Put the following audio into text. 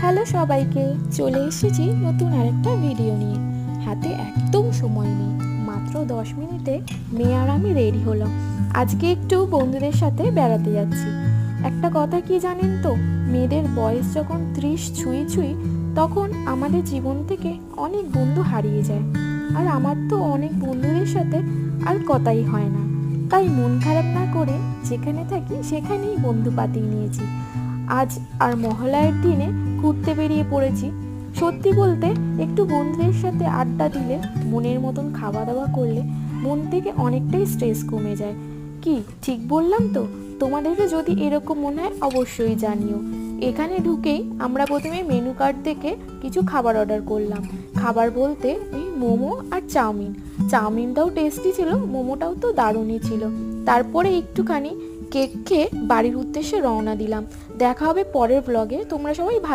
Hello সবাইকে, চলে এসেছি নতুন আরেকটা ভিডিও নিয়ে। হাতে একদম সময় নেই, মাত্র 10 মিনিটে মেয়ে আর আমি রেডি হলাম। আজকে একটু বন্ধুদের সাথে বেড়াতে যাচ্ছি। একটা কথা কি জানেন তো, মেয়েদের বয়স যখন 30 ছুঁই ছুঁই তখন আমাদের জীবন থেকে অনেক বন্ধু হারিয়ে যায়। আর আমার তো অনেক বন্ধুদের সাথে আর কথাই হয় না, তাই মন খারাপ না করে যেখানে থাকি সেখানেই বন্ধু পাতিয়ে নিয়েছি। আজ আর মহালয়ার দিনে ঘুরতে বেরিয়ে পড়েছি। সত্যি বলতে একটু বন্ধুদের সাথে আড্ডা দিলে, মনের মতন খাওয়া দাওয়া করলে মন থেকে অনেকটাই স্ট্রেস কমে যায়। কি ঠিক বললাম তো? তোমাদেরও যদি এরকম মনে হয় অবশ্যই জানিও। এখানে ঢুকেই আমরা প্রথমে মেনু কার্ড দেখে কিছু খাবার অর্ডার করলাম। খাবার বলতে ওই মোমো আর চাউমিন। চাউমিনটাও টেস্টি ছিল, মোমোটাও তো দারুণই ছিল। তারপরে একটুখানি কেক খেয়ে বাড়ির উদ্দেশ্যে রওনা দিলাম। দেখা হবে পরের ব্লগে। তোমরা সবাই ভালো